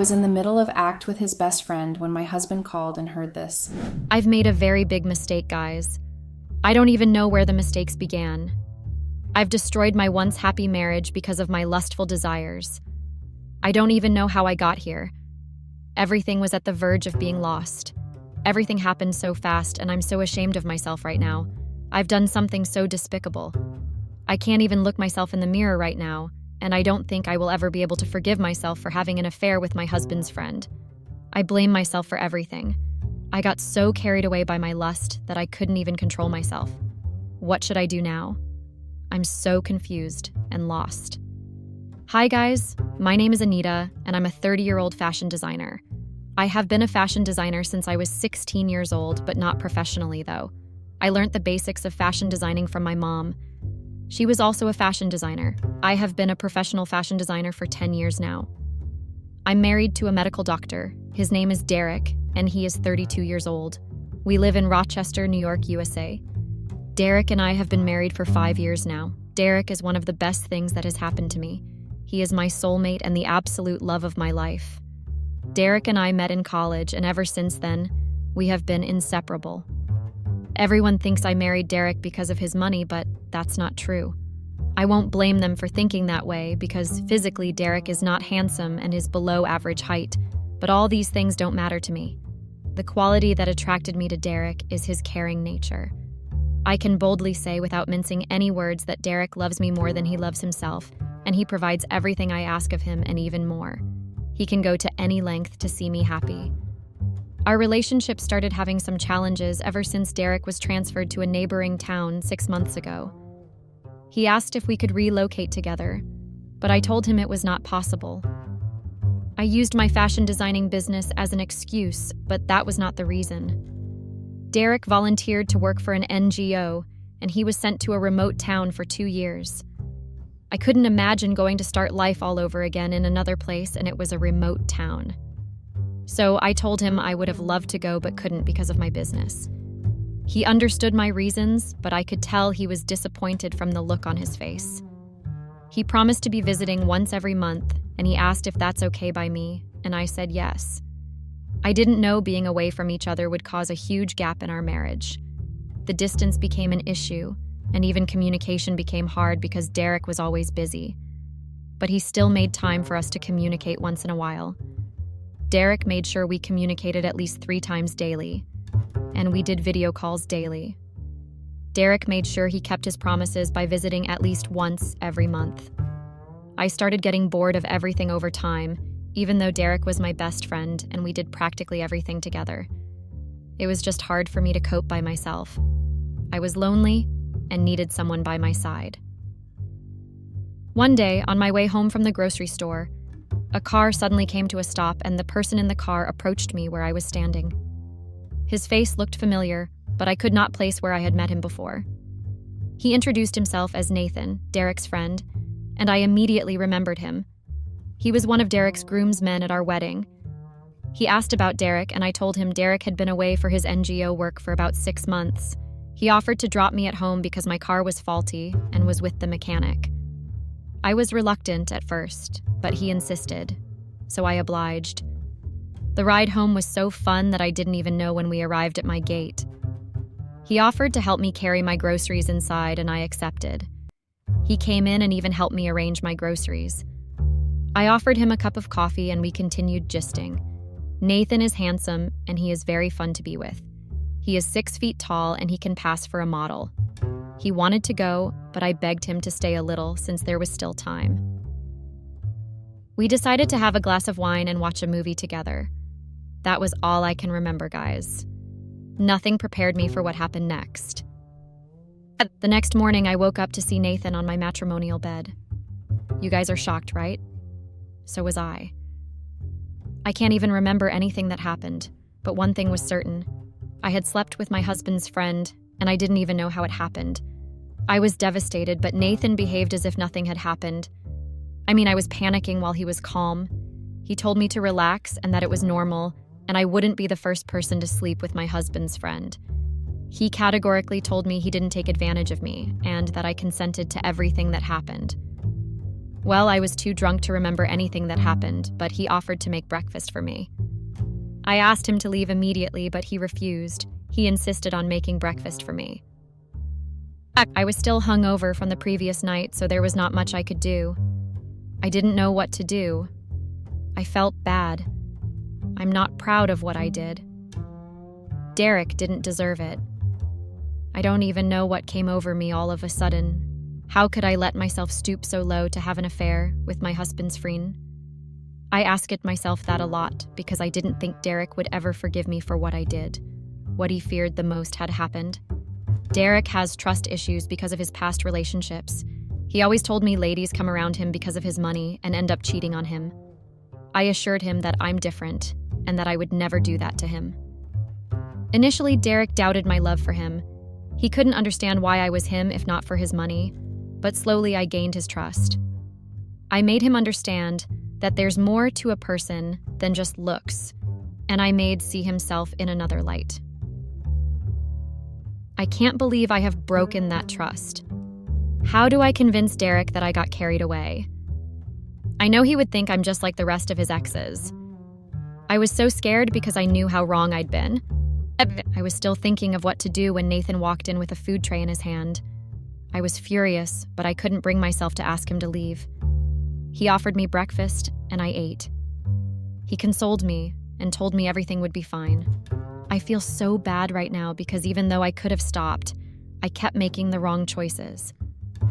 was in the middle of act with his best friend when my husband called and heard this. I've made a very big mistake, guys. I don't even know where the mistakes began. I've destroyed my once happy marriage because of my lustful desires. I don't even know how I got here. Everything was at the verge of being lost. Everything happened so fast, and I'm so ashamed of myself right now. I've done something so despicable. I can't even look myself in the mirror right now, and I don't think I will ever be able to forgive myself for having an affair with my husband's friend. I blame myself for everything. I got so carried away by my lust that I couldn't even control myself. What should I do now? I'm so confused and lost. Hi guys, my name is Anita, and I'm a 30-year-old fashion designer. I have been a fashion designer since I was 16 years old, but not professionally though. I learned the basics of fashion designing from my mom. She was also a fashion designer. I have been a professional fashion designer for 10 years now. I'm married to a medical doctor. His name is Derek, and he is 32 years old. We live in Rochester, New York, USA. Derek and I have been married for 5 years now. Derek is one of the best things that has happened to me. He is my soulmate and the absolute love of my life. Derek and I met in college, and ever since then, we have been inseparable. Everyone thinks I married Derek because of his money, but that's not true. I won't blame them for thinking that way because physically Derek is not handsome and is below average height, but all these things don't matter to me. The quality that attracted me to Derek is his caring nature. I can boldly say without mincing any words that Derek loves me more than he loves himself, and he provides everything I ask of him and even more. He can go to any length to see me happy. Our relationship started having some challenges ever since Derek was transferred to a neighboring town 6 months ago. He asked if we could relocate together, but I told him it was not possible. I used my fashion designing business as an excuse, but that was not the reason. Derek volunteered to work for an NGO, and he was sent to a remote town for 2 years. I couldn't imagine going to start life all over again in another place, and it was a remote town. So I told him I would have loved to go but couldn't because of my business. He understood my reasons, but I could tell he was disappointed from the look on his face. He promised to be visiting once every month, and he asked if that's okay by me, and I said yes. I didn't know being away from each other would cause a huge gap in our marriage. The distance became an issue, and even communication became hard because Derek was always busy. But he still made time for us to communicate once in a while. Derek made sure we communicated at least 3 times daily, and we did video calls daily. Derek made sure he kept his promises by visiting at least once every month. I started getting bored of everything over time, even though Derek was my best friend and we did practically everything together. It was just hard for me to cope by myself. I was lonely and needed someone by my side. One day, on my way home from the grocery store, a car suddenly came to a stop and the person in the car approached me where I was standing. His face looked familiar, but I could not place where I had met him before. He introduced himself as Nathan, Derek's friend, and I immediately remembered him. He was one of Derek's groomsmen at our wedding. He asked about Derek, and I told him Derek had been away for his NGO work for about 6 months. He offered to drop me at home because my car was faulty and was with the mechanic. I was reluctant at first, but he insisted, so I obliged. The ride home was so fun that I didn't even know when we arrived at my gate. He offered to help me carry my groceries inside, and I accepted. He came in and even helped me arrange my groceries. I offered him a cup of coffee and we continued gisting. Nathan is handsome and he is very fun to be with. He is 6 feet tall and he can pass for a model. He wanted to go, but I begged him to stay a little since there was still time. We decided to have a glass of wine and watch a movie together. That was all I can remember, guys. Nothing prepared me for what happened next. The next morning, I woke up to see Nathan on my matrimonial bed. You guys are shocked, right? So was I. I can't even remember anything that happened, but one thing was certain. I had slept with my husband's friend, and I didn't even know how it happened. I was devastated, but Nathan behaved as if nothing had happened. I was panicking while he was calm. He told me to relax and that it was normal, and I wouldn't be the first person to sleep with my husband's friend. He categorically told me he didn't take advantage of me, and that I consented to everything that happened. Well, I was too drunk to remember anything that happened, but he offered to make breakfast for me. I asked him to leave immediately, but he refused. He insisted on making breakfast for me. I was still hungover from the previous night, so there was not much I could do. I didn't know what to do. I felt bad. I'm not proud of what I did. Derek didn't deserve it. I don't even know what came over me all of a sudden. How could I let myself stoop so low to have an affair with my husband's friend? I asked myself that a lot because I didn't think Derek would ever forgive me for what I did. What he feared the most had happened. Derek has trust issues because of his past relationships. He always told me ladies come around him because of his money and end up cheating on him. I assured him that I'm different and that I would never do that to him. Initially, Derek doubted my love for him. He couldn't understand why I was him if not for his money, but slowly I gained his trust. I made him understand that there's more to a person than just looks, and I made see himself in another light. I can't believe I have broken that trust. How do I convince Derek that I got carried away? I know he would think I'm just like the rest of his exes. I was so scared because I knew how wrong I'd been. I was still thinking of what to do when Nathan walked in with a food tray in his hand. I was furious, but I couldn't bring myself to ask him to leave. He offered me breakfast, and I ate. He consoled me and told me everything would be fine. I feel so bad right now because even though I could have stopped, I kept making the wrong choices.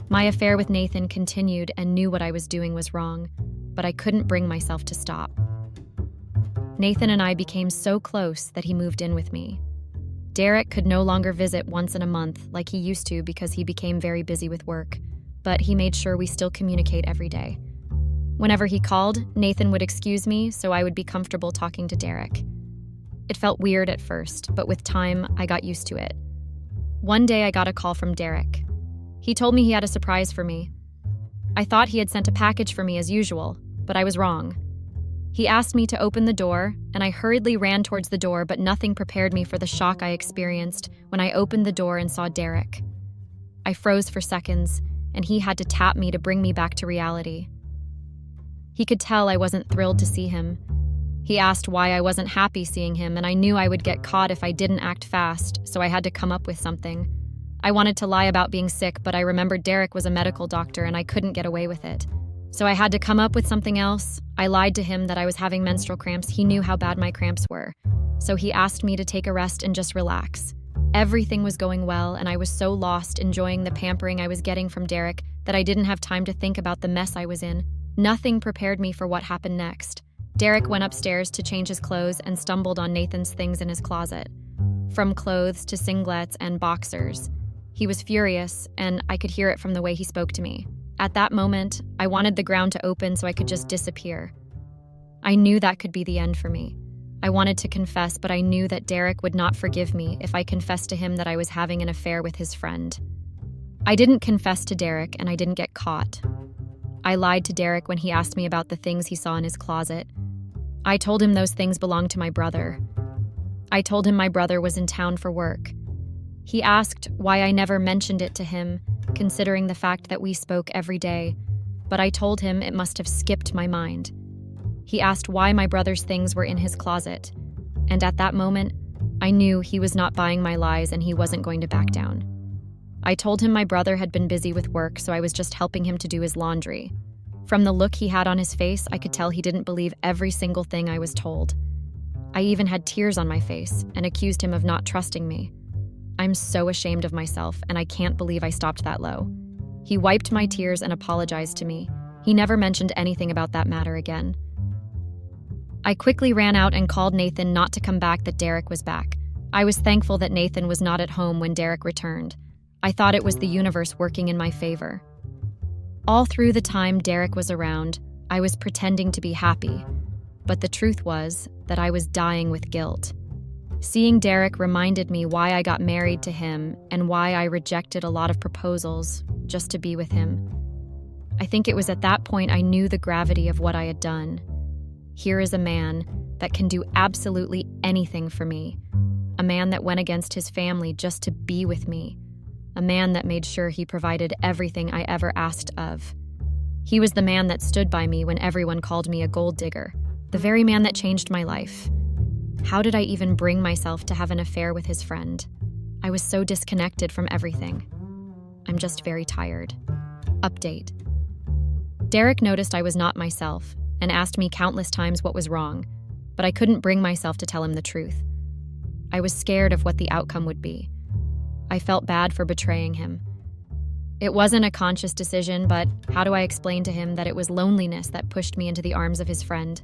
My affair with Nathan continued and knew what I was doing was wrong, but I couldn't bring myself to stop. Nathan and I became so close that he moved in with me. Derek could no longer visit once in a month like he used to because he became very busy with work, but he made sure we still communicate every day. Whenever he called, Nathan would excuse me so I would be comfortable talking to Derek. It felt weird at first, but with time, I got used to it. One day I got a call from Derek. He told me he had a surprise for me. I thought he had sent a package for me as usual, but I was wrong. He asked me to open the door, and I hurriedly ran towards the door, but nothing prepared me for the shock I experienced when I opened the door and saw Derek. I froze for seconds, and he had to tap me to bring me back to reality. He could tell I wasn't thrilled to see him. He asked why I wasn't happy seeing him, and I knew I would get caught if I didn't act fast, so I had to come up with something. I wanted to lie about being sick, but I remembered Derek was a medical doctor and I couldn't get away with it. So I had to come up with something else. I lied to him that I was having menstrual cramps. He knew how bad my cramps were. So he asked me to take a rest and just relax. Everything was going well, and I was so lost enjoying the pampering I was getting from Derek that I didn't have time to think about the mess I was in. Nothing prepared me for what happened next. Derek went upstairs to change his clothes and stumbled on Nathan's things in his closet. From clothes to singlets and boxers. He was furious, and I could hear it from the way he spoke to me. At that moment, I wanted the ground to open so I could just disappear. I knew that could be the end for me. I wanted to confess, but I knew that Derek would not forgive me if I confessed to him that I was having an affair with his friend. I didn't confess to Derek, and I didn't get caught. I lied to Derek when he asked me about the things he saw in his closet. I told him those things belonged to my brother. I told him my brother was in town for work. He asked why I never mentioned it to him, considering the fact that we spoke every day, but I told him it must have skipped my mind. He asked why my brother's things were in his closet, and at that moment, I knew he was not buying my lies and he wasn't going to back down. I told him my brother had been busy with work, so I was just helping him to do his laundry. From the look he had on his face, I could tell he didn't believe every single thing I was told. I even had tears on my face and accused him of not trusting me. I'm so ashamed of myself, and I can't believe I stopped that low. He wiped my tears and apologized to me. He never mentioned anything about that matter again. I quickly ran out and called Nathan not to come back that Derek was back. I was thankful that Nathan was not at home when Derek returned. I thought it was the universe working in my favor. All through the time Derek was around, I was pretending to be happy, but the truth was that I was dying with guilt. Seeing Derek reminded me why I got married to him and why I rejected a lot of proposals just to be with him. I think it was at that point I knew the gravity of what I had done. Here is a man that can do absolutely anything for me. A man that went against his family just to be with me. A man that made sure he provided everything I ever asked of. He was the man that stood by me when everyone called me a gold digger, the very man that changed my life. How did I even bring myself to have an affair with his friend? I was so disconnected from everything. I'm just very tired. Update. Derek noticed I was not myself and asked me countless times what was wrong, but I couldn't bring myself to tell him the truth. I was scared of what the outcome would be. I felt bad for betraying him. It wasn't a conscious decision, but how do I explain to him that it was loneliness that pushed me into the arms of his friend?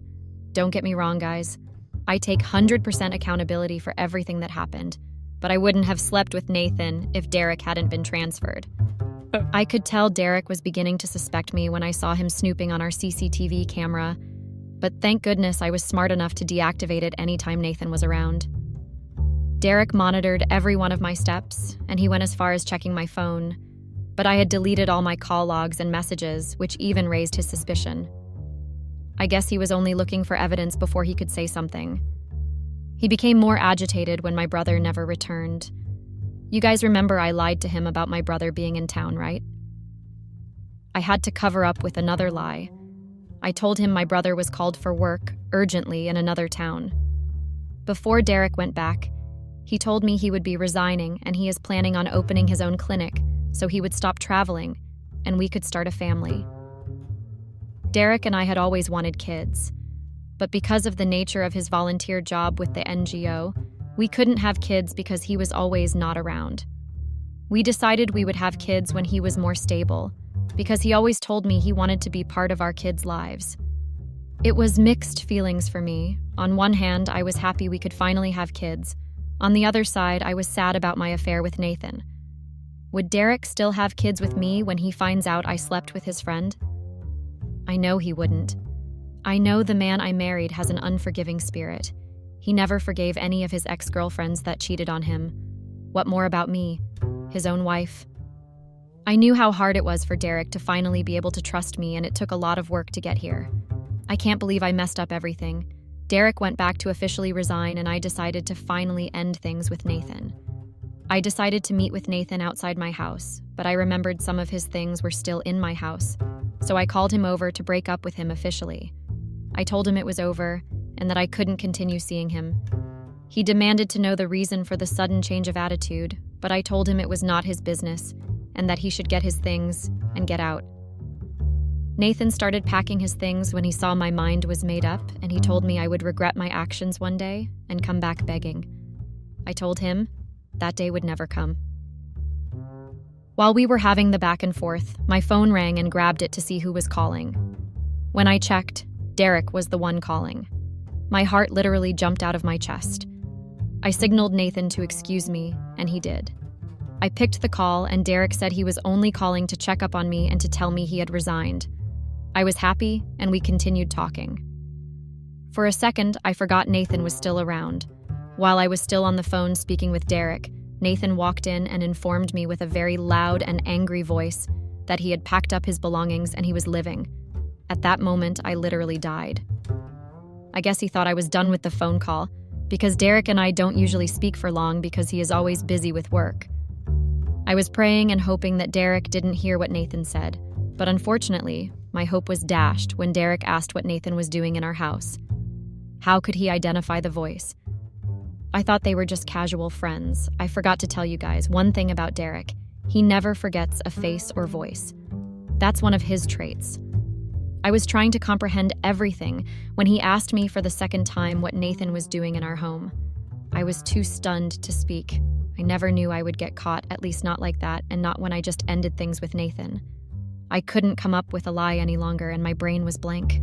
Don't get me wrong, guys. I take 100% accountability for everything that happened, but I wouldn't have slept with Nathan if Derek hadn't been transferred. I could tell Derek was beginning to suspect me when I saw him snooping on our CCTV camera, but thank goodness I was smart enough to deactivate it anytime Nathan was around. Derek monitored every one of my steps, and he went as far as checking my phone, but I had deleted all my call logs and messages, which even raised his suspicion. I guess he was only looking for evidence before he could say something. He became more agitated when my brother never returned. You guys remember I lied to him about my brother being in town, right? I had to cover up with another lie. I told him my brother was called for work urgently in another town. Before Derek went back, he told me he would be resigning and he is planning on opening his own clinic so he would stop traveling and we could start a family. Derek and I had always wanted kids, but because of the nature of his volunteer job with the NGO, we couldn't have kids because he was always not around. We decided we would have kids when he was more stable, because he always told me he wanted to be part of our kids' lives. It was mixed feelings for me. On one hand, I was happy we could finally have kids. On the other side, I was sad about my affair with Nathan. Would Derek still have kids with me when he finds out I slept with his friend? I know he wouldn't. I know the man I married has an unforgiving spirit. He never forgave any of his ex-girlfriends that cheated on him. What more about me, his own wife? I knew how hard it was for Derek to finally be able to trust me, and it took a lot of work to get here. I can't believe I messed up everything. Derek went back to officially resign, and I decided to finally end things with Nathan. I decided to meet with Nathan outside my house, but I remembered some of his things were still in my house, so I called him over to break up with him officially. I told him it was over and that I couldn't continue seeing him. He demanded to know the reason for the sudden change of attitude, but I told him it was not his business and that he should get his things and get out. Nathan started packing his things when he saw my mind was made up, and he told me I would regret my actions one day and come back begging. I told him that day would never come. While we were having the back and forth, my phone rang and grabbed it to see who was calling. When I checked, Derek was the one calling. My heart literally jumped out of my chest. I signaled Nathan to excuse me, and he did. I picked the call, and Derek said he was only calling to check up on me and to tell me he had resigned. I was happy, and we continued talking. For a second, I forgot Nathan was still around. While I was still on the phone speaking with Derek, Nathan walked in and informed me with a very loud and angry voice that he had packed up his belongings and he was living. At that moment, I literally died. I guess he thought I was done with the phone call, because Derek and I don't usually speak for long because he is always busy with work. I was praying and hoping that Derek didn't hear what Nathan said, but unfortunately, my hope was dashed when Derek asked what Nathan was doing in our house. How could he identify the voice? I thought they were just casual friends. I forgot to tell you guys one thing about Derek. He never forgets a face or voice. That's one of his traits. I was trying to comprehend everything when he asked me for the second time what Nathan was doing in our home. I was too stunned to speak. I never knew I would get caught, at least not like that, and not when I just ended things with Nathan. I couldn't come up with a lie any longer, and my brain was blank.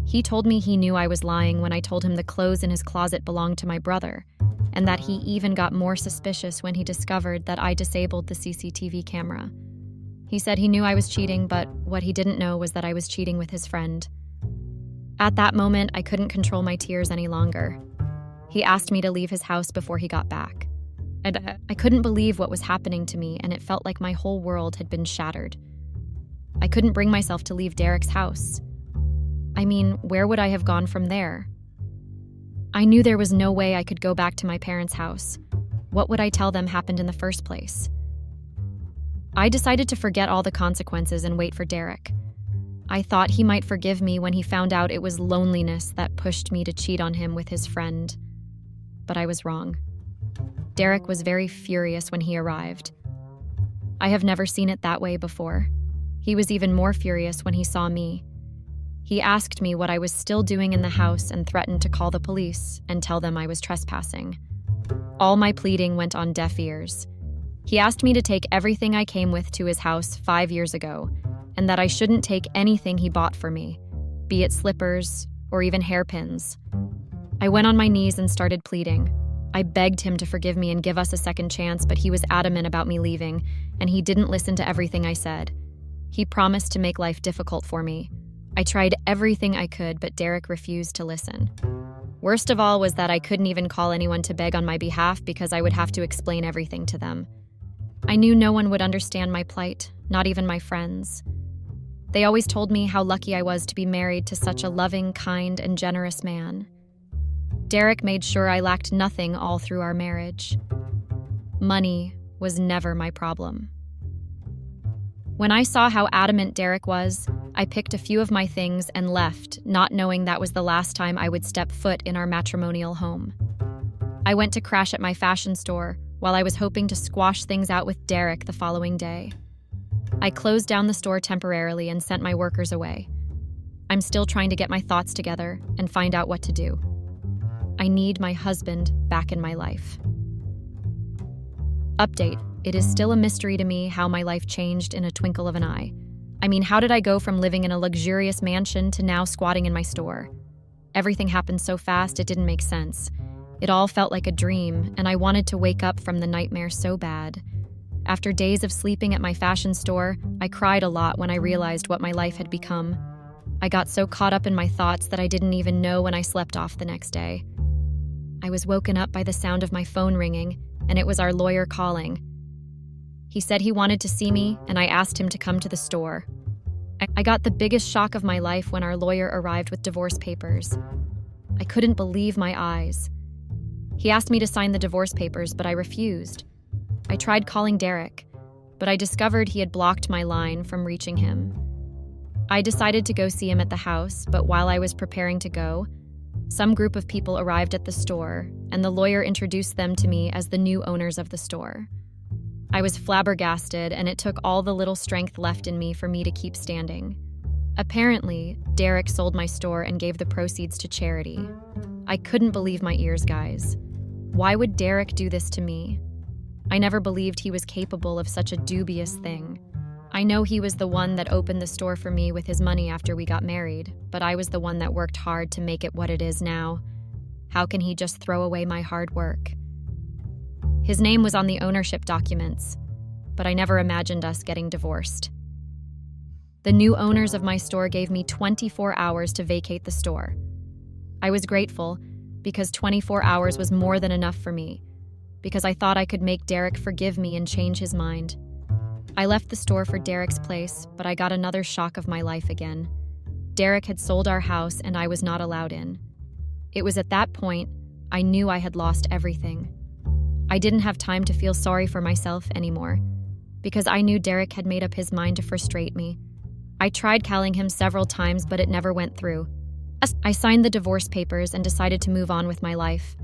He told me he knew I was lying when I told him the clothes in his closet belonged to my brother, and that he even got more suspicious when he discovered that I disabled the CCTV camera. He said he knew I was cheating, but what he didn't know was that I was cheating with his friend. At that moment, I couldn't control my tears any longer. He asked me to leave his house before he got back. And I couldn't believe what was happening to me, and it felt like my whole world had been shattered. I couldn't bring myself to leave Derek's house. I mean, where would I have gone from there? I knew there was no way I could go back to my parents' house. What would I tell them happened in the first place? I decided to forget all the consequences and wait for Derek. I thought he might forgive me when he found out it was loneliness that pushed me to cheat on him with his friend. But I was wrong. Derek was very furious when he arrived. I have never seen it that way before. He was even more furious when he saw me. He asked me what I was still doing in the house and threatened to call the police and tell them I was trespassing. All my pleading went on deaf ears. He asked me to take everything I came with to his house 5 years ago, and that I shouldn't take anything he bought for me, be it slippers or even hairpins. I went on my knees and started pleading. I begged him to forgive me and give us a second chance, but he was adamant about me leaving, and he didn't listen to everything I said. He promised to make life difficult for me. I tried everything I could, but Derek refused to listen. Worst of all was that I couldn't even call anyone to beg on my behalf because I would have to explain everything to them. I knew no one would understand my plight, not even my friends. They always told me how lucky I was to be married to such a loving, kind, and generous man. Derek made sure I lacked nothing all through our marriage. Money was never my problem. When I saw how adamant Derek was, I picked a few of my things and left, not knowing that was the last time I would step foot in our matrimonial home. I went to crash at my fashion store while I was hoping to squash things out with Derek the following day. I closed down the store temporarily and sent my workers away. I'm still trying to get my thoughts together and find out what to do. I need my husband back in my life. Update: it is still a mystery to me how my life changed in a twinkle of an eye. I mean, how did I go from living in a luxurious mansion to now squatting in my store? Everything happened so fast it didn't make sense. It all felt like a dream, and I wanted to wake up from the nightmare so bad. After days of sleeping at my fashion store, I cried a lot when I realized what my life had become. I got so caught up in my thoughts that I didn't even know when I slept off the next day. I was woken up by the sound of my phone ringing, and it was our lawyer calling. He said he wanted to see me, and I asked him to come to the store. I got the biggest shock of my life when our lawyer arrived with divorce papers. I couldn't believe my eyes. He asked me to sign the divorce papers, but I refused. I tried calling Derek, but I discovered he had blocked my line from reaching him. I decided to go see him at the house, but while I was preparing to go, some group of people arrived at the store, and the lawyer introduced them to me as the new owners of the store. I was flabbergasted, and it took all the little strength left in me for me to keep standing. Apparently, Derek sold my store and gave the proceeds to charity. I couldn't believe my ears, guys. Why would Derek do this to me? I never believed he was capable of such a dubious thing. I know he was the one that opened the store for me with his money after we got married, but I was the one that worked hard to make it what it is now. How can he just throw away my hard work? His name was on the ownership documents, but I never imagined us getting divorced. The new owners of my store gave me 24 hours to vacate the store. I was grateful because 24 hours was more than enough for me, because I thought I could make Derek forgive me and change his mind. I left the store for Derek's place, but I got another shock of my life again. Derek had sold our house and I was not allowed in. It was at that point I knew I had lost everything. I didn't have time to feel sorry for myself anymore, because I knew Derek had made up his mind to frustrate me. I tried calling him several times, but it never went through. I signed the divorce papers and decided to move on with my life.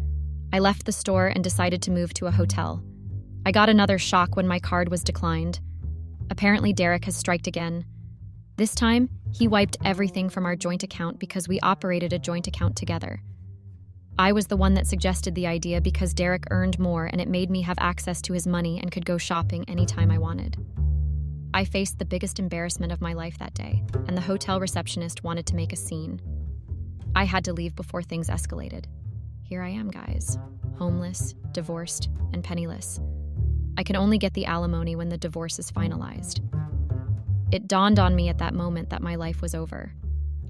I left the store and decided to move to a hotel. I got another shock when my card was declined. Apparently, Derek has striked again. This time, he wiped everything from our joint account because we operated a joint account together. I was the one that suggested the idea because Derek earned more and it made me have access to his money and could go shopping anytime I wanted. I faced the biggest embarrassment of my life that day, and the hotel receptionist wanted to make a scene. I had to leave before things escalated. Here I am, guys, homeless, divorced, and penniless. I can only get the alimony when the divorce is finalized. It dawned on me at that moment that my life was over.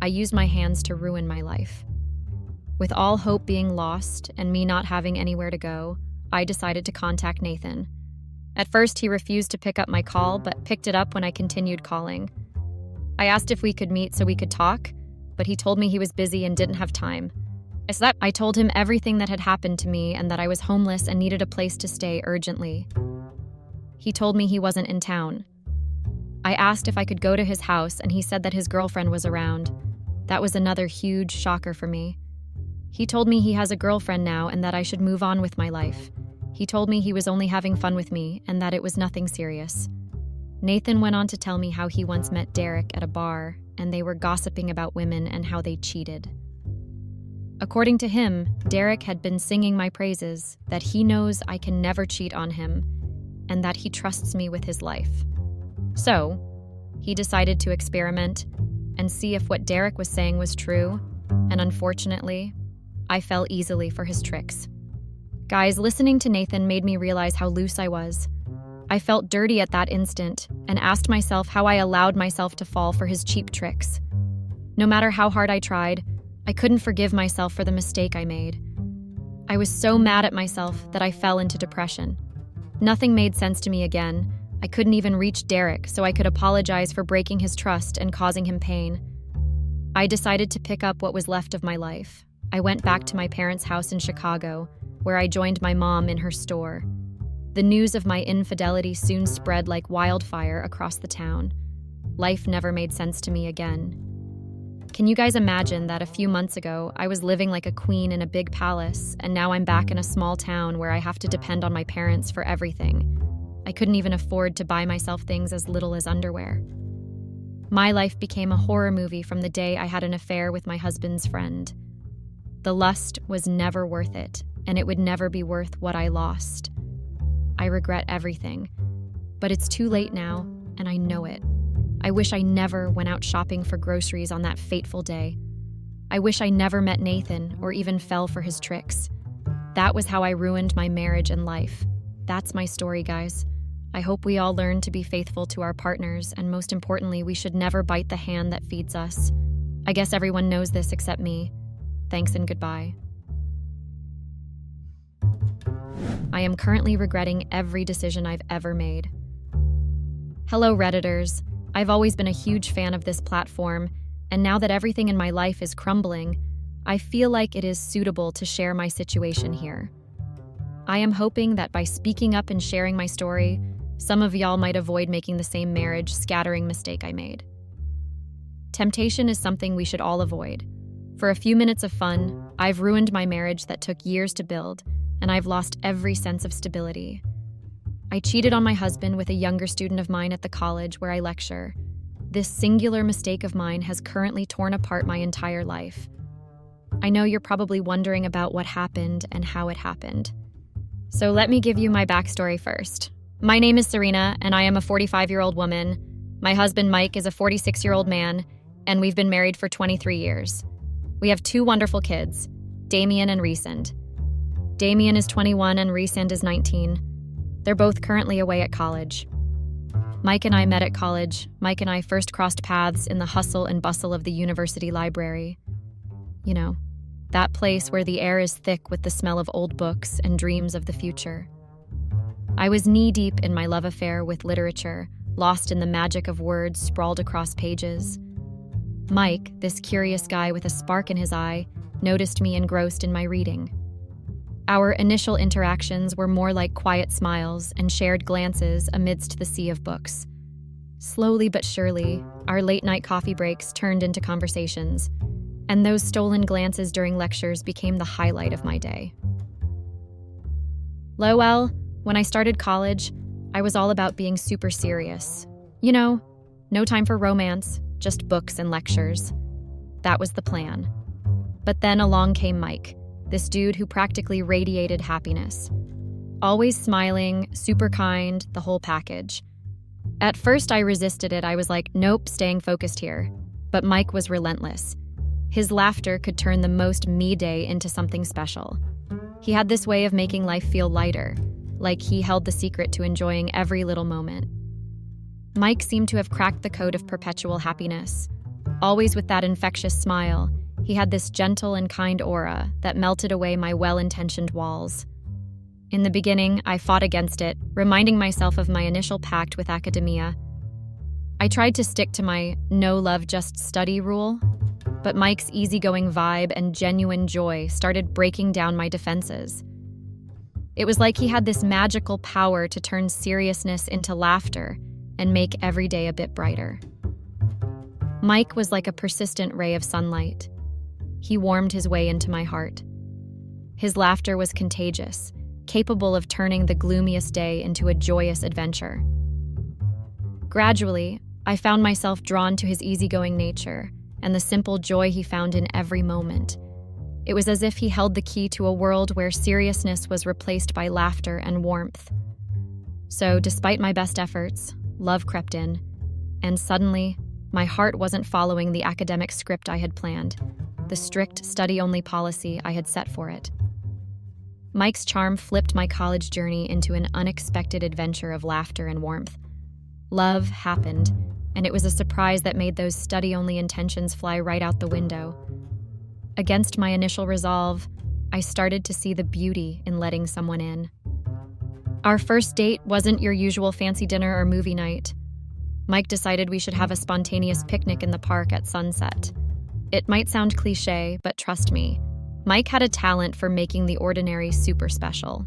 I used my hands to ruin my life. With all hope being lost and me not having anywhere to go, I decided to contact Nathan. At first, he refused to pick up my call, but picked it up when I continued calling. I asked if we could meet so we could talk, but he told me he was busy and didn't have time. I told him everything that had happened to me and that I was homeless and needed a place to stay urgently. He told me he wasn't in town, I asked if I could go to his house, and he said that his girlfriend was around. That was another huge shocker for me. He told me he has a girlfriend now and that I should move on with my life. He told me he was only having fun with me and that it was nothing serious. Nathan went on to tell me how he once met Derek at a bar, and they were gossiping about women and how they cheated. According to him, Derek had been singing my praises, that he knows I can never cheat on him, and that he trusts me with his life. So, he decided to experiment and see if what Derek was saying was true, and unfortunately, I fell easily for his tricks. Guys, listening to Nathan made me realize how loose I was. I felt dirty at that instant and asked myself how I allowed myself to fall for his cheap tricks. No matter how hard I tried, I couldn't forgive myself for the mistake I made. I was so mad at myself that I fell into depression. Nothing made sense to me again. I couldn't even reach Derek so I could apologize for breaking his trust and causing him pain. I decided to pick up what was left of my life. I went back to my parents' house in Chicago, where I joined my mom in her store. The news of my infidelity soon spread like wildfire across the town. Life never made sense to me again. Can you guys imagine that a few months ago, I was living like a queen in a big palace, and now I'm back in a small town where I have to depend on my parents for everything? I couldn't even afford to buy myself things as little as underwear. My life became a horror movie from the day I had an affair with my husband's friend. The lust was never worth it, and it would never be worth what I lost. I regret everything, but it's too late now, and I know it. I wish I never went out shopping for groceries on that fateful day. I wish I never met Nathan or even fell for his tricks. That was how I ruined my marriage and life. That's my story, guys. I hope we all learn to be faithful to our partners, and most importantly, we should never bite the hand that feeds us. I guess everyone knows this except me. Thanks and goodbye. I am currently regretting every decision I've ever made. Hello, Redditors. I've always been a huge fan of this platform, and now that everything in my life is crumbling, I feel like it is suitable to share my situation here. I am hoping that by speaking up and sharing my story, some of y'all might avoid making the same marriage-scattering mistake I made. Temptation is something we should all avoid. For a few minutes of fun, I've ruined my marriage that took years to build, and I've lost every sense of stability. I cheated on my husband with a younger student of mine at the college where I lecture. This singular mistake of mine has currently torn apart my entire life. I know you're probably wondering about what happened and how it happened. So let me give you my backstory first. My name is Serena, and I am a 45-year-old woman. My husband, Mike, is a 46-year-old man, and we've been married for 23 years. We have 2 wonderful kids, Damien and Resend. Damien is 21 and Resend is 19. They're both currently away at college. Mike and I met at college. Mike and I first crossed paths in the hustle and bustle of the university library. You know, that place where the air is thick with the smell of old books and dreams of the future. I was knee-deep in my love affair with literature, lost in the magic of words sprawled across pages. Mike, this curious guy with a spark in his eye, noticed me engrossed in my reading. Our initial interactions were more like quiet smiles and shared glances amidst the sea of books. Slowly but surely, our late-night coffee breaks turned into conversations, and those stolen glances during lectures became the highlight of my day. Lowell, when I started college, I was all about being super serious. You know, no time for romance, just books and lectures. That was the plan. But then along came Mike, this dude who practically radiated happiness. Always smiling, super kind, the whole package. At first I resisted it. I was like, nope, staying focused here. But Mike was relentless. His laughter could turn the most me day into something special. He had this way of making life feel lighter, like he held the secret to enjoying every little moment. Mike seemed to have cracked the code of perpetual happiness. Always with that infectious smile, he had this gentle and kind aura that melted away my well-intentioned walls. In the beginning, I fought against it, reminding myself of my initial pact with academia. I tried to stick to my no love, just study rule, but Mike's easygoing vibe and genuine joy started breaking down my defenses. It was like he had this magical power to turn seriousness into laughter and make every day a bit brighter. Mike was like a persistent ray of sunlight. He warmed his way into my heart. His laughter was contagious, capable of turning the gloomiest day into a joyous adventure. Gradually, I found myself drawn to his easygoing nature and the simple joy he found in every moment. It was as if he held the key to a world where seriousness was replaced by laughter and warmth. So, despite my best efforts, love crept in, and suddenly, my heart wasn't following the academic script I had planned, the strict study-only policy I had set for it. Mike's charm flipped my college journey into an unexpected adventure of laughter and warmth. Love happened, and it was a surprise that made those study-only intentions fly right out the window. Against my initial resolve, I started to see the beauty in letting someone in. Our first date wasn't your usual fancy dinner or movie night. Mike decided we should have a spontaneous picnic in the park at sunset. It might sound cliché, but trust me, Mike had a talent for making the ordinary super special.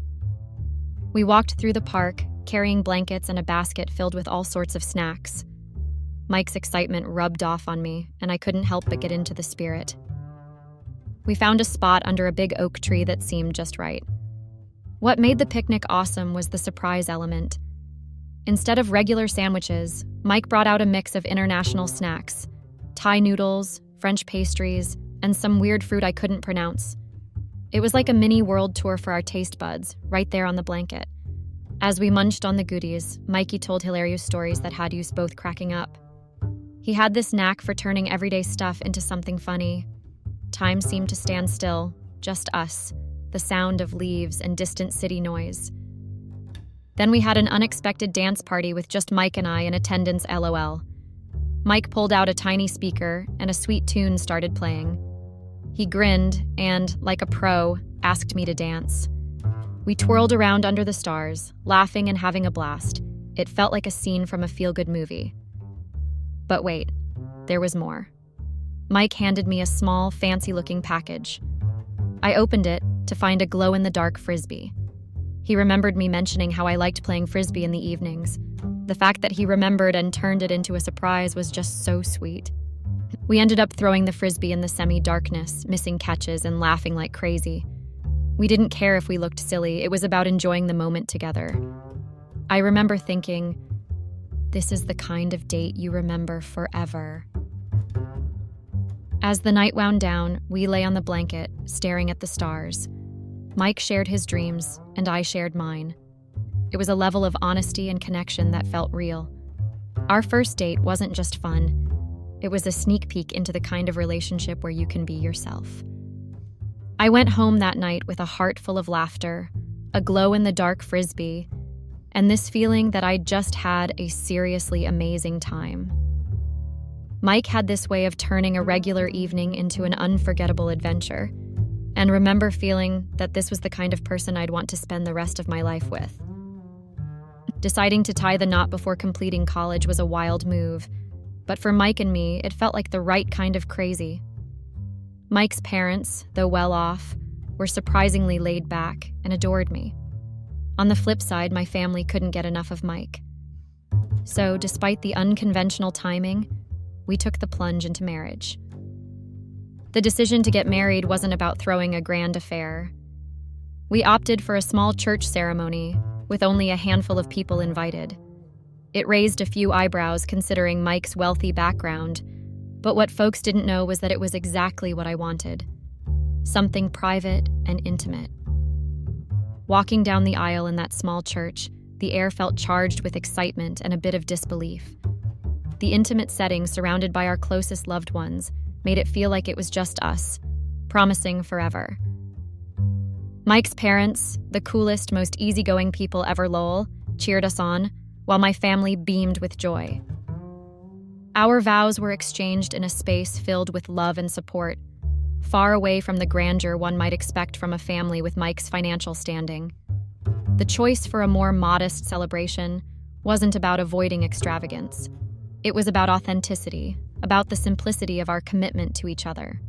We walked through the park, carrying blankets and a basket filled with all sorts of snacks. Mike's excitement rubbed off on me, and I couldn't help but get into the spirit. We found a spot under a big oak tree that seemed just right. What made the picnic awesome was the surprise element. Instead of regular sandwiches, Mike brought out a mix of international snacks: Thai noodles, French pastries, and some weird fruit I couldn't pronounce. It was like a mini world tour for our taste buds, right there on the blanket. As we munched on the goodies, Mikey told hilarious stories that had us both cracking up. He had this knack for turning everyday stuff into something funny. Time seemed to stand still, just us, the sound of leaves and distant city noise. Then we had an unexpected dance party with just Mike and I in attendance, LOL. Mike pulled out a tiny speaker, and a sweet tune started playing. He grinned and, like a pro, asked me to dance. We twirled around under the stars, laughing and having a blast. It felt like a scene from a feel-good movie. But wait, there was more. Mike handed me a small, fancy-looking package. I opened it to find a glow-in-the-dark frisbee. He remembered me mentioning how I liked playing frisbee in the evenings. The fact that he remembered and turned it into a surprise was just so sweet. We ended up throwing the frisbee in the semi-darkness, missing catches and laughing like crazy. We didn't care if we looked silly, it was about enjoying the moment together. I remember thinking, this is the kind of date you remember forever. As the night wound down, we lay on the blanket, staring at the stars. Mike shared his dreams, and I shared mine. It was a level of honesty and connection that felt real. Our first date wasn't just fun. It was a sneak peek into the kind of relationship where you can be yourself. I went home that night with a heart full of laughter, a glow-in-the-dark frisbee, and this feeling that I'd just had a seriously amazing time. Mike had this way of turning a regular evening into an unforgettable adventure, and remember feeling that this was the kind of person I'd want to spend the rest of my life with. Deciding to tie the knot before completing college was a wild move, but for Mike and me, it felt like the right kind of crazy. Mike's parents, though well off, were surprisingly laid back and adored me. On the flip side, my family couldn't get enough of Mike. So, despite the unconventional timing, we took the plunge into marriage. The decision to get married wasn't about throwing a grand affair. We opted for a small church ceremony with only a handful of people invited. It raised a few eyebrows considering Mike's wealthy background, but what folks didn't know was that it was exactly what I wanted. Something private and intimate. Walking down the aisle in that small church, the air felt charged with excitement and a bit of disbelief. The intimate setting surrounded by our closest loved ones made it feel like it was just us, promising forever. Mike's parents, the coolest, most easygoing people ever lol, cheered us on, while my family beamed with joy. Our vows were exchanged in a space filled with love and support, far away from the grandeur one might expect from a family with Mike's financial standing. The choice for a more modest celebration wasn't about avoiding extravagance. It was about authenticity, about the simplicity of our commitment to each other.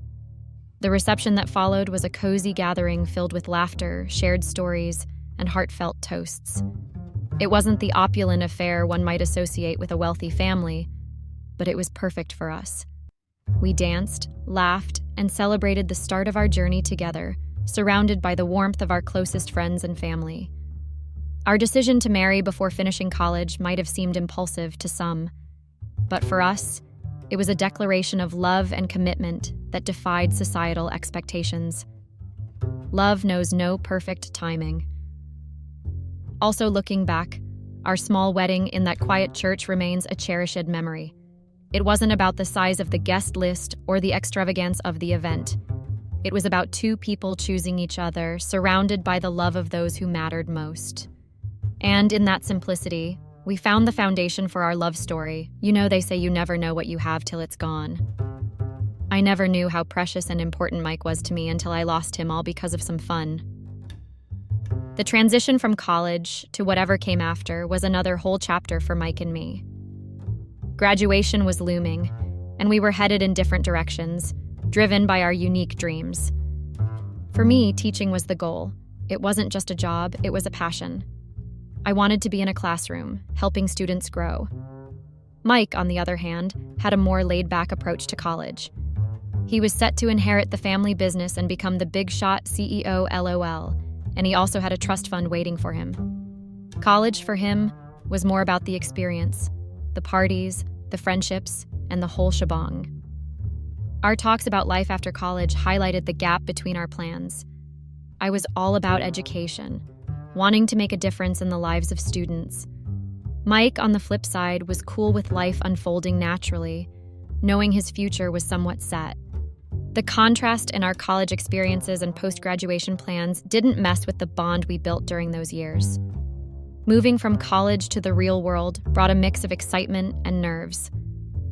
The reception that followed was a cozy gathering filled with laughter, shared stories, and heartfelt toasts. It wasn't the opulent affair one might associate with a wealthy family, but it was perfect for us. We danced, laughed, and celebrated the start of our journey together, surrounded by the warmth of our closest friends and family. Our decision to marry before finishing college might have seemed impulsive to some, but for us, it was a declaration of love and commitment that defied societal expectations. Love knows no perfect timing. Also, looking back, our small wedding in that quiet church remains a cherished memory. It wasn't about the size of the guest list or the extravagance of the event. It was about two people choosing each other, surrounded by the love of those who mattered most. And in that simplicity, we found the foundation for our love story. You know, they say you never know what you have till it's gone. I never knew how precious and important Mike was to me until I lost him, all because of some fun. The transition from college to whatever came after was another whole chapter for Mike and me. Graduation was looming, and we were headed in different directions, driven by our unique dreams. For me, teaching was the goal. It wasn't just a job, it was a passion. I wanted to be in a classroom, helping students grow. Mike, on the other hand, had a more laid-back approach to college. He was set to inherit the family business and become the big-shot CEO LOL, and he also had a trust fund waiting for him. College, for him, was more about the experience, the parties, the friendships, and the whole shebang. Our talks about life after college highlighted the gap between our plans. I was all about education, wanting to make a difference in the lives of students. Mike, on the flip side, was cool with life unfolding naturally, knowing his future was somewhat set. The contrast in our college experiences and post-graduation plans didn't mess with the bond we built during those years. Moving from college to the real world brought a mix of excitement and nerves.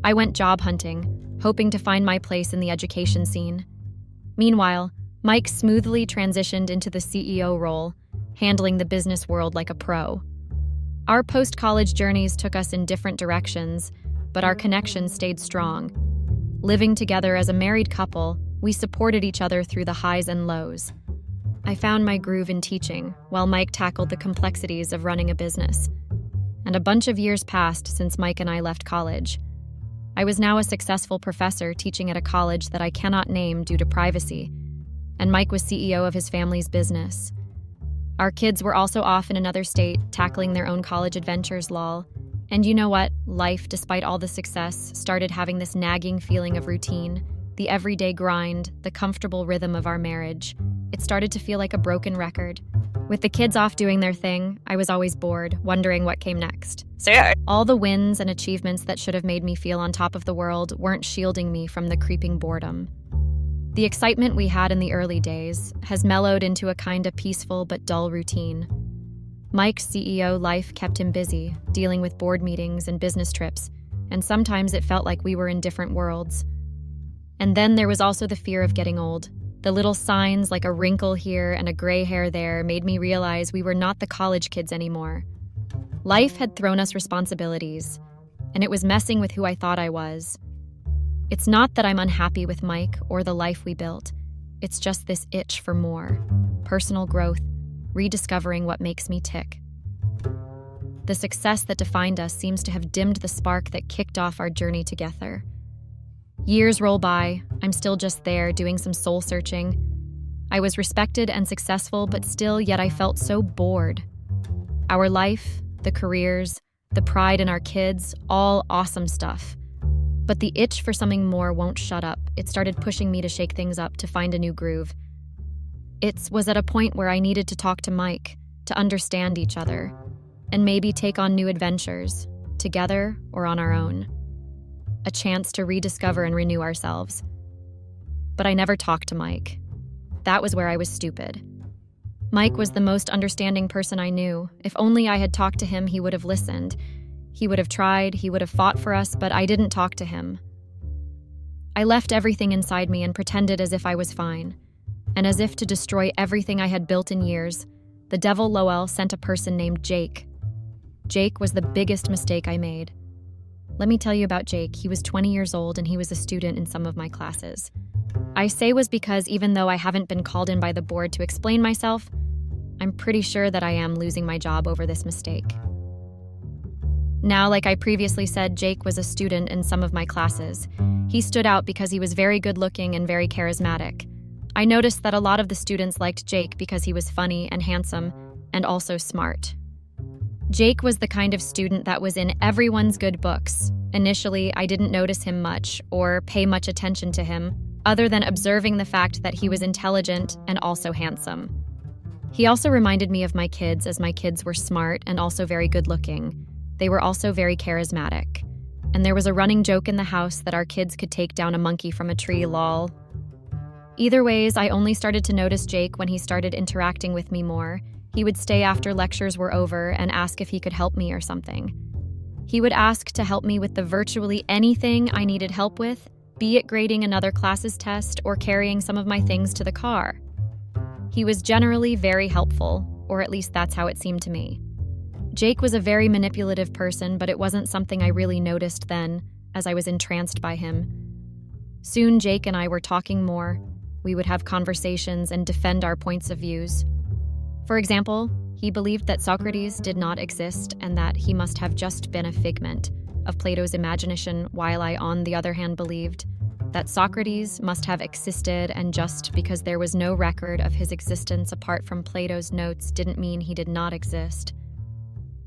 I went job hunting, hoping to find my place in the education scene. Meanwhile, Mike smoothly transitioned into the CEO role, handling the business world like a pro. Our post-college journeys took us in different directions, but our connection stayed strong. Living together as a married couple, we supported each other through the highs and lows. I found my groove in teaching, while Mike tackled the complexities of running a business. And a bunch of years passed since Mike and I left college. I was now a successful professor teaching at a college that I cannot name due to privacy, and Mike was CEO of his family's business. Our kids were also off in another state, tackling their own college adventures, lol. And you know what? Life, despite all the success, started having this nagging feeling of routine, the everyday grind, the comfortable rhythm of our marriage. It started to feel like a broken record. With the kids off doing their thing, I was always bored, wondering what came next. All the wins and achievements that should have made me feel on top of the world weren't shielding me from the creeping boredom. The excitement we had in the early days has mellowed into a kind of peaceful but dull routine. Mike's CEO life kept him busy, dealing with board meetings and business trips, and sometimes it felt like we were in different worlds. And then there was also the fear of getting old. The little signs like a wrinkle here and a gray hair there made me realize we were not the college kids anymore. Life had thrown us responsibilities, and it was messing with who I thought I was. It's not that I'm unhappy with Mike or the life we built. It's just this itch for more. Personal growth, rediscovering what makes me tick. The success that defined us seems to have dimmed the spark that kicked off our journey together. Years roll by, I'm still just there doing some soul searching. I was respected and successful, but still, yet I felt so bored. Our life, the careers, the pride in our kids, all awesome stuff. But the itch for something more won't shut up. It started pushing me to shake things up, to find a new groove. It was at a point where I needed to talk to Mike, to understand each other, and maybe take on new adventures, together or on our own. A chance to rediscover and renew ourselves. But I never talked to Mike. That was where I was stupid. Mike was the most understanding person I knew. If only I had talked to him, he would have listened. He would have tried, he would have fought for us, but I didn't talk to him. I left everything inside me and pretended as if I was fine. And as if to destroy everything I had built in years, the devil Lowell sent a person named Jake. Jake was the biggest mistake I made. Let me tell you about Jake. He was 20 years old and he was a student in some of my classes. I say was because even though I haven't been called in by the board to explain myself, I'm pretty sure that I am losing my job over this mistake. Now, like I previously said, Jake was a student in some of my classes. He stood out because he was very good-looking and very charismatic. I noticed that a lot of the students liked Jake because he was funny and handsome, and also smart. Jake was the kind of student that was in everyone's good books. Initially, I didn't notice him much or pay much attention to him, other than observing the fact that he was intelligent and also handsome. He also reminded me of my kids, as my kids were smart and also very good-looking. They were also very charismatic. And there was a running joke in the house that our kids could take down a monkey from a tree, lol. Either ways, I only started to notice Jake when he started interacting with me more. He would stay after lectures were over and ask if he could help me or something. He would ask to help me with the virtually anything I needed help with, be it grading another class's test or carrying some of my things to the car. He was generally very helpful, or at least that's how it seemed to me. Jake was a very manipulative person, but it wasn't something I really noticed then, as I was entranced by him. Soon, Jake and I were talking more. We would have conversations and defend our points of views. For example, he believed that Socrates did not exist and that he must have just been a figment of Plato's imagination, while I, on the other hand, believed that Socrates must have existed, and just because there was no record of his existence apart from Plato's notes didn't mean he did not exist.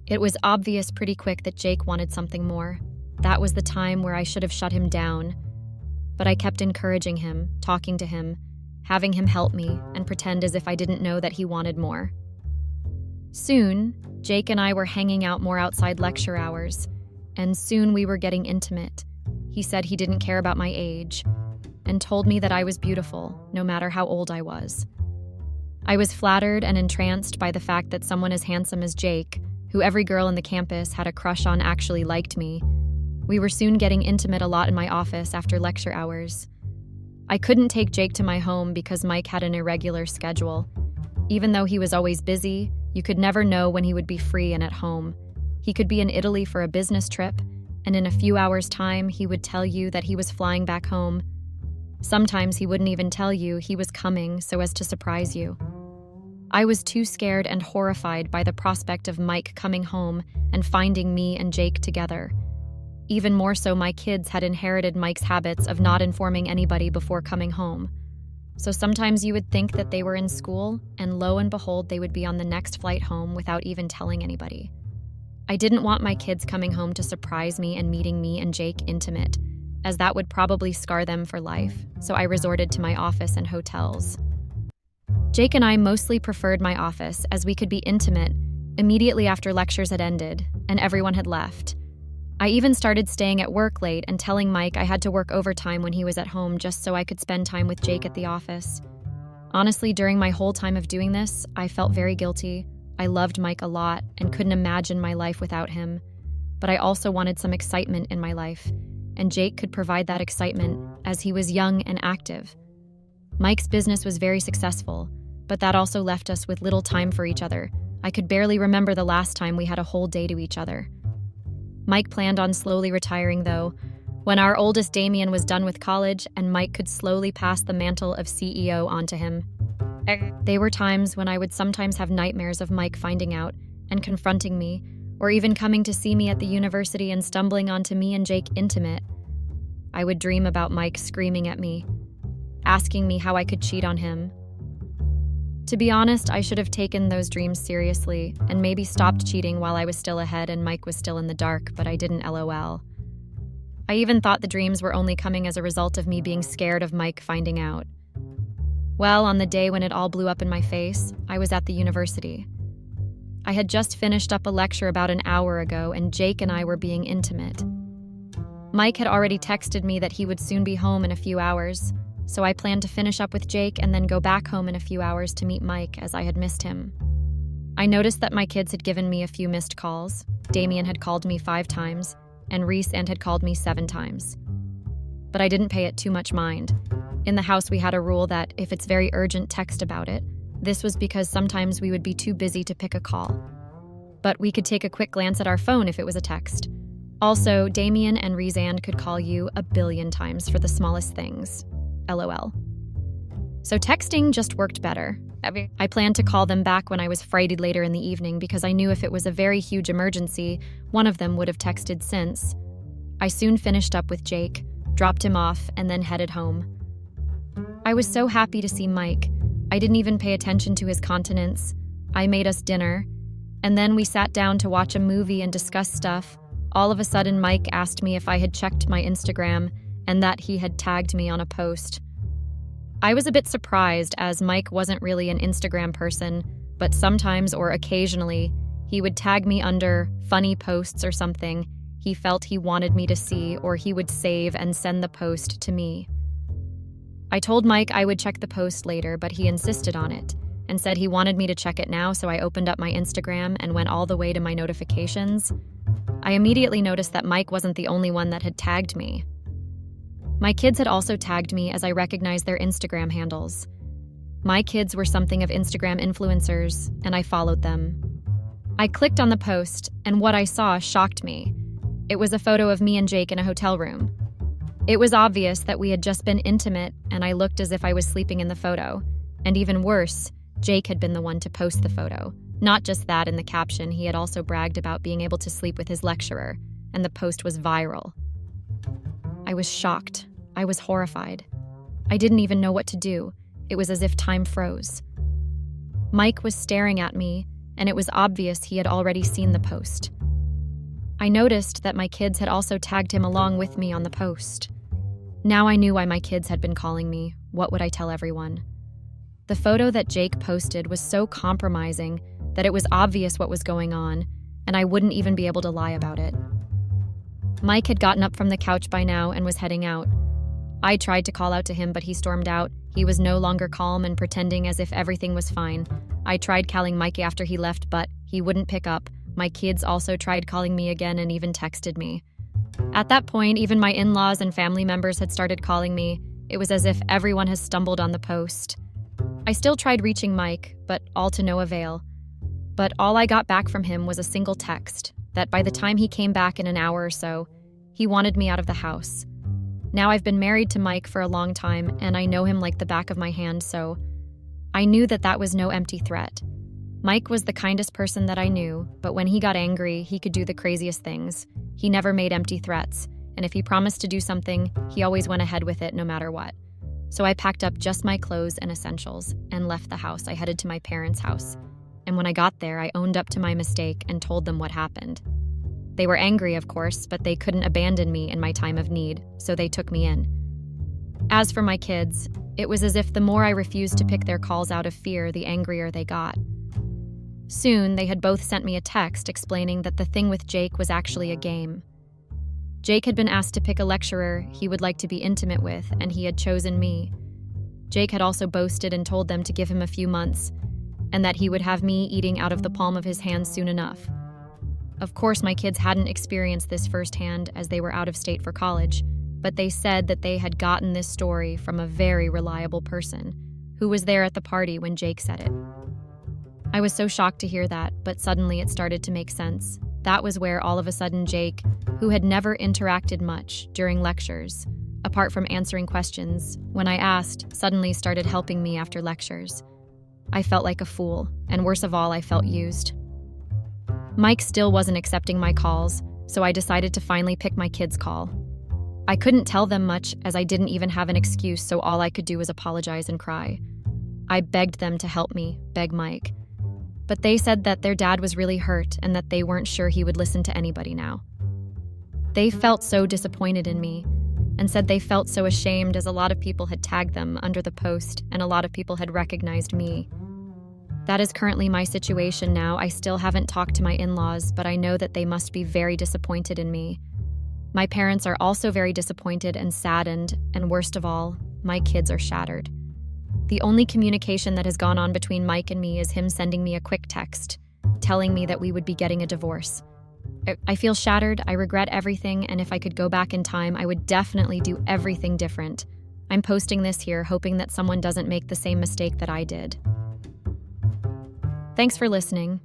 It was obvious pretty quick that Jake wanted something more. That was the time where I should have shut him down. But I kept encouraging him, talking to him, having him help me, and pretend as if I didn't know that he wanted more. Soon, Jake and I were hanging out more outside lecture hours, and soon we were getting intimate. He said he didn't care about my age, and told me that I was beautiful, no matter how old I was. I was flattered and entranced by the fact that someone as handsome as Jake, who every girl in the campus had a crush on, actually liked me. We were soon getting intimate a lot in my office after lecture hours. I couldn't take Jake to my home because Mike had an irregular schedule. Even though he was always busy, you could never know when he would be free and at home. He could be in Italy for a business trip, and in a few hours' time, he would tell you that he was flying back home. Sometimes he wouldn't even tell you he was coming so as to surprise you. I was too scared and horrified by the prospect of Mike coming home and finding me and Jake together. Even more so, my kids had inherited Mike's habits of not informing anybody before coming home. So sometimes you would think that they were in school, and lo and behold, they would be on the next flight home without even telling anybody. I didn't want my kids coming home to surprise me and meeting me and Jake intimate, as that would probably scar them for life, so I resorted to my office and hotels. Jake and I mostly preferred my office, as we could be intimate immediately after lectures had ended and everyone had left. I even started staying at work late and telling Mike I had to work overtime when he was at home just so I could spend time with Jake at the office. Honestly, during my whole time of doing this, I felt very guilty. I loved Mike a lot and couldn't imagine my life without him. But I also wanted some excitement in my life, and Jake could provide that excitement as he was young and active. Mike's business was very successful, but that also left us with little time for each other. I could barely remember the last time we had a whole day to each other. Mike planned on slowly retiring, though, when our oldest Damien was done with college and Mike could slowly pass the mantle of CEO onto him. They were times when I would sometimes have nightmares of Mike finding out and confronting me, or even coming to see me at the university and stumbling onto me and Jake intimate. I would dream about Mike screaming at me, asking me how I could cheat on him. To be honest, I should have taken those dreams seriously and maybe stopped cheating while I was still ahead and Mike was still in the dark, but I didn't, lol. I even thought the dreams were only coming as a result of me being scared of Mike finding out. Well, on the day when it all blew up in my face, I was at the university. I had just finished up a lecture about an hour ago, and Jake and I were being intimate. Mike had already texted me that he would soon be home in a few hours, so I planned to finish up with Jake and then go back home in a few hours to meet Mike, as I had missed him. I noticed that my kids had given me a few missed calls. Damien had called me 5 times, and Reese had called me 7 times. But I didn't pay it too much mind. In the house, we had a rule that if it's very urgent, text about it. This was because sometimes we would be too busy to pick a call. But we could take a quick glance at our phone if it was a text. Also, Damien and Reese could call you 1 billion times for the smallest things. LOL. So texting just worked better. I planned to call them back when I was frightened later in the evening because I knew if it was a very huge emergency, one of them would have texted since. I soon finished up with Jake, dropped him off, and then headed home. I was so happy to see Mike. I didn't even pay attention to his countenance. I made us dinner, and then we sat down to watch a movie and discuss stuff. All of a sudden, Mike asked me if I had checked my Instagram and that he had tagged me on a post. I was a bit surprised as Mike wasn't really an Instagram person, but sometimes or occasionally, he would tag me under funny posts or something he felt he wanted me to see, or he would save and send the post to me. I told Mike I would check the post later, but he insisted on it and said he wanted me to check it now, so I opened up my Instagram and went all the way to my notifications. I immediately noticed that Mike wasn't the only one that had tagged me. My kids had also tagged me as I recognized their Instagram handles. My kids were something of Instagram influencers, and I followed them. I clicked on the post, and what I saw shocked me. It was a photo of me and Jake in a hotel room. It was obvious that we had just been intimate, and I looked as if I was sleeping in the photo. And even worse, Jake had been the one to post the photo. Not just that, in the caption, he had also bragged about being able to sleep with his lecturer, and the post was viral. I was shocked. I was horrified. I didn't even know what to do. It was as if time froze. Mike was staring at me, and it was obvious he had already seen the post. I noticed that my kids had also tagged him along with me on the post. Now I knew why my kids had been calling me. What would I tell everyone? The photo that Jake posted was so compromising that it was obvious what was going on, and I wouldn't even be able to lie about it. Mike had gotten up from the couch by now and was heading out. I tried to call out to him, but he stormed out. He was no longer calm and pretending as if everything was fine. I tried calling Mike after he left, but he wouldn't pick up. My kids also tried calling me again and even texted me. At that point, even my in-laws and family members had started calling me. It was as if everyone has stumbled on the post. I still tried reaching Mike, but all to no avail. But all I got back from him was a single text that by the time he came back in an hour or so, he wanted me out of the house. Now I've been married to Mike for a long time, and I know him like the back of my hand, so I knew that that was no empty threat. Mike was the kindest person that I knew, but when he got angry, he could do the craziest things. He never made empty threats, and if he promised to do something, he always went ahead with it no matter what. So I packed up just my clothes and essentials and left the house. I headed to my parents' house, and when I got there, I owned up to my mistake and told them what happened. They were angry, of course, but they couldn't abandon me in my time of need, so they took me in. As for my kids, it was as if the more I refused to pick their calls out of fear, the angrier they got. Soon, they had both sent me a text explaining that the thing with Jake was actually a game. Jake had been asked to pick a lecturer he would like to be intimate with, and he had chosen me. Jake had also boasted and told them to give him a few months, and that he would have me eating out of the palm of his hand soon enough. Of course, my kids hadn't experienced this firsthand as they were out of state for college, but they said that they had gotten this story from a very reliable person who was there at the party when Jake said it. I was so shocked to hear that, but suddenly it started to make sense. That was where all of a sudden Jake, who had never interacted much during lectures, apart from answering questions, when I asked, suddenly started helping me after lectures. I felt like a fool, and worse of all, I felt used. Mike still wasn't accepting my calls, so I decided to finally pick my kids' call. I couldn't tell them much as I didn't even have an excuse, so all I could do was apologize and cry. I begged them to help me, beg Mike. But they said that their dad was really hurt and that they weren't sure he would listen to anybody now. They felt so disappointed in me and said they felt so ashamed as a lot of people had tagged them under the post and a lot of people had recognized me. That is currently my situation now. I still haven't talked to my in-laws, but I know that they must be very disappointed in me. My parents are also very disappointed and saddened, and worst of all, my kids are shattered. The only communication that has gone on between Mike and me is him sending me a quick text, telling me that we would be getting a divorce. I feel shattered, I regret everything, and if I could go back in time, I would definitely do everything different. I'm posting this here, hoping that someone doesn't make the same mistake that I did. Thanks for listening.